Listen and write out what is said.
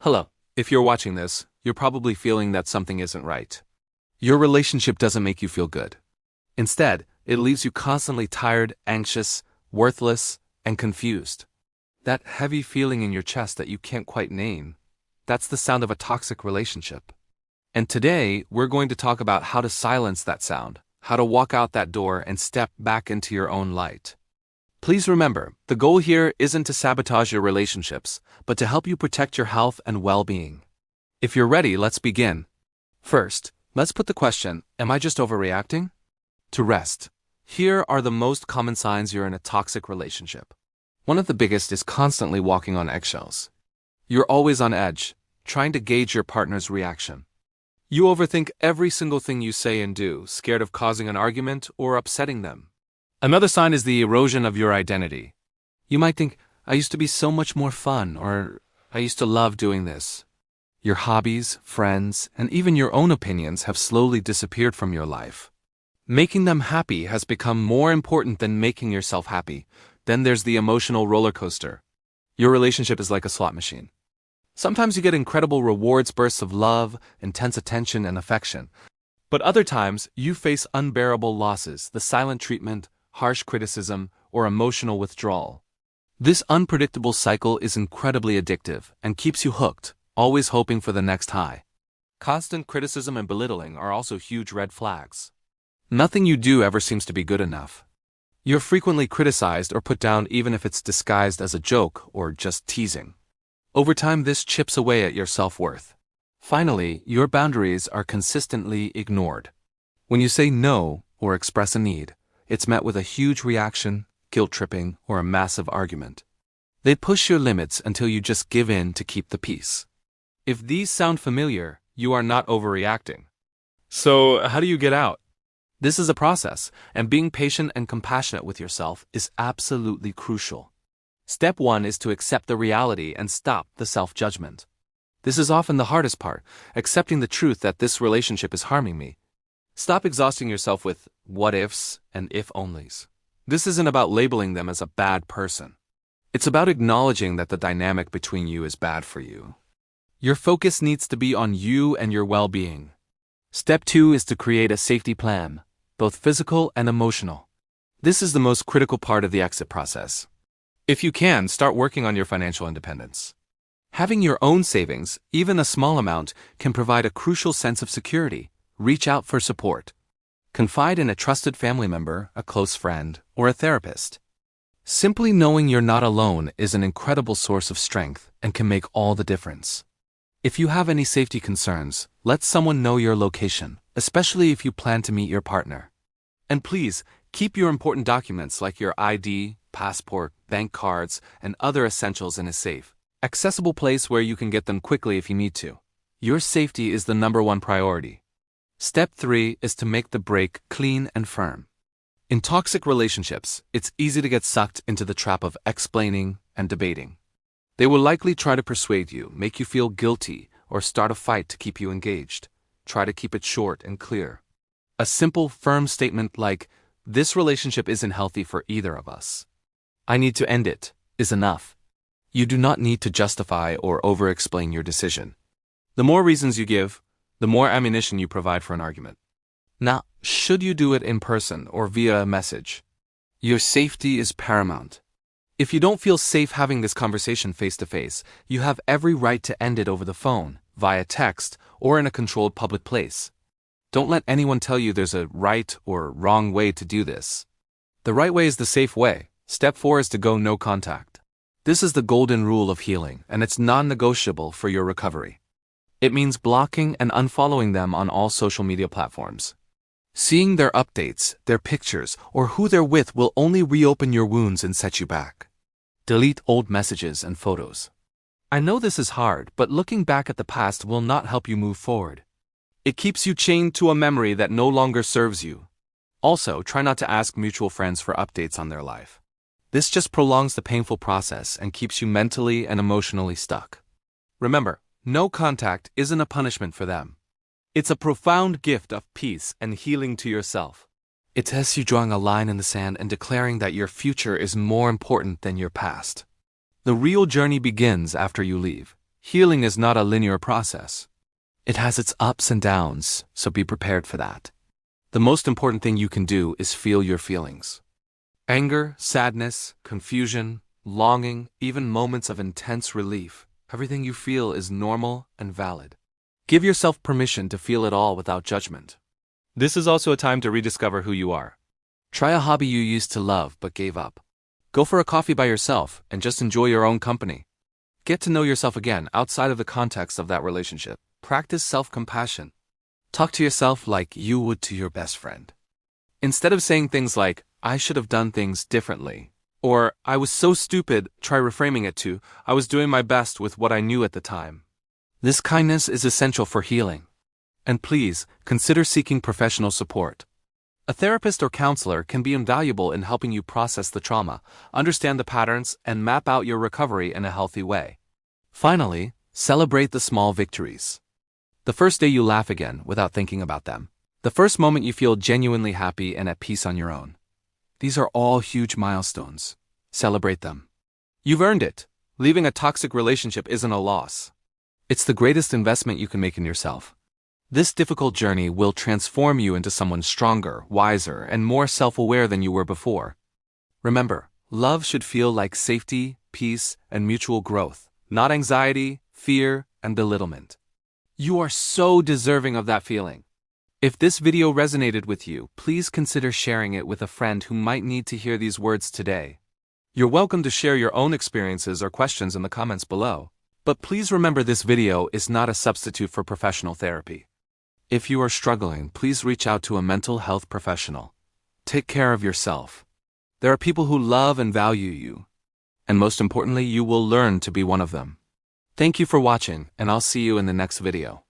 Hello. If you're watching this, you're probably feeling that something isn't right. Your relationship doesn't make you feel good. Instead, it leaves you constantly tired, anxious, worthless, and confused. That heavy feeling in your chest that you can't quite name, that's the sound of a toxic relationship. And today, we're going to talk about how to silence that sound, how to walk out that door and step back into your own light. Please remember, the goal here isn't to sabotage your relationships, but to help you protect your health and well-being. If you're ready, let's begin. First, let's put the question, am I just overreacting? To rest. Here are the most common signs you're in a toxic relationship. One of the biggest is constantly walking on eggshells. You're always on edge, trying to gauge your partner's reaction. You overthink every single thing you say and do, scared of causing an argument or upsetting them. Another sign is the erosion of your identity. You might think, I used to be so much more fun, or I used to love doing this. Your hobbies, friends, and even your own opinions have slowly disappeared from your life. Making them happy has become more important than making yourself happy. Then there's the emotional roller coaster. Your relationship is like a slot machine. Sometimes you get incredible rewards, bursts of love, intense attention, and affection. But other times, you face unbearable losses, the silent treatment, harsh criticism, or emotional withdrawal. This unpredictable cycle is incredibly addictive and keeps you hooked, always hoping for the next high. Constant criticism and belittling are also huge red flags. Nothing you do ever seems to be good enough. You're frequently criticized or put down even if it's disguised as a joke or just teasing. Over time, this chips away at your self-worth. Finally, your boundaries are consistently ignored. When you say no or express a need, it's met with a huge reaction, guilt-tripping, or a massive argument. They push your limits until you just give in to keep the peace. If these sound familiar, you are not overreacting. So, how do you get out? This is a process, and being patient and compassionate with yourself is absolutely crucial. Step 1 is to accept the reality and stop the self-judgment. This is often the hardest part, accepting the truth that this relationship is harming me. Stop exhausting yourself with what-ifs and if-onlys. This isn't about labeling them as a bad person. It's about acknowledging that the dynamic between you is bad for you. Your focus needs to be on you and your well-being. Step 2 is to create a safety plan, both physical and emotional. This is the most critical part of the exit process. If you can, start working on your financial independence. Having your own savings, even a small amount, can provide a crucial sense of security. Reach out for support. Confide in a trusted family member, a close friend, or a therapist. Simply knowing you're not alone is an incredible source of strength and can make all the difference. If you have any safety concerns, let someone know your location, especially if you plan to meet your partner. And please, keep your important documents like your ID, passport, bank cards, and other essentials in a safe, accessible place where you can get them quickly if you need to. Your safety is the #1 priority. Step 3 is to make the break clean and firm. In toxic relationships, it's easy to get sucked into the trap of explaining and debating. They will likely try to persuade you, make you feel guilty, or start a fight to keep you engaged. Try to keep it short and clear. A simple, firm statement like, "This relationship isn't healthy for either of us. I need to end it," is enough. You do not need to justify or over-explain your decision. The more reasons you give, the more ammunition you provide for an argument. Now, should you do it in person or via a message? Your safety is paramount. If you don't feel safe having this conversation face-to-face, you have every right to end it over the phone, via text, or in a controlled public place. Don't let anyone tell you there's a right or wrong way to do this. The right way is the safe way. Step 4 is to go no contact. This is the golden rule of healing, and it's non-negotiable for your recovery. It means blocking and unfollowing them on all social media platforms. Seeing their updates, their pictures, or who they're with will only reopen your wounds and set you back. Delete old messages and photos. I know this is hard, but looking back at the past will not help you move forward. It keeps you chained to a memory that no longer serves you. Also, try not to ask mutual friends for updates on their life. This just prolongs the painful process and keeps you mentally and emotionally stuck. Remember, no contact isn't a punishment for them. It's a profound gift of peace and healing to yourself. It tests you drawing a line in the sand and declaring that your future is more important than your past. The real journey begins after you leave. Healing is not a linear process. It has its ups and downs, so be prepared for that. The most important thing you can do is feel your feelings. Anger, sadness, confusion, longing, even moments of intense relief. Everything you feel is normal and valid. Give yourself permission to feel it all without judgment. This is also a time to rediscover who you are. Try a hobby you used to love but gave up. Go for a coffee by yourself and just enjoy your own company. Get to know yourself again outside of the context of that relationship. Practice self-compassion. Talk to yourself like you would to your best friend. Instead of saying things like, I should have done things differently, or I was so stupid, try reframing it to, I was doing my best with what I knew at the time. This kindness is essential for healing. And please, consider seeking professional support. A therapist or counselor can be invaluable in helping you process the trauma, understand the patterns, and map out your recovery in a healthy way. Finally, celebrate the small victories. The first day you laugh again without thinking about them. The first moment you feel genuinely happy and at peace on your own. These are all huge milestones. Celebrate them. You've earned it. Leaving a toxic relationship isn't a loss. It's the greatest investment you can make in yourself. This difficult journey will transform you into someone stronger, wiser, and more self-aware than you were before. Remember, love should feel like safety, peace, and mutual growth, not anxiety, fear, and belittlement. You are so deserving of that feeling. If this video resonated with you, please consider sharing it with a friend who might need to hear these words today. You're welcome to share your own experiences or questions in the comments below. But please remember, this video is not a substitute for professional therapy. If you are struggling, please reach out to a mental health professional. Take care of yourself. There are people who love and value you. And most importantly, you will learn to be one of them. Thank you for watching, and I'll see you in the next video.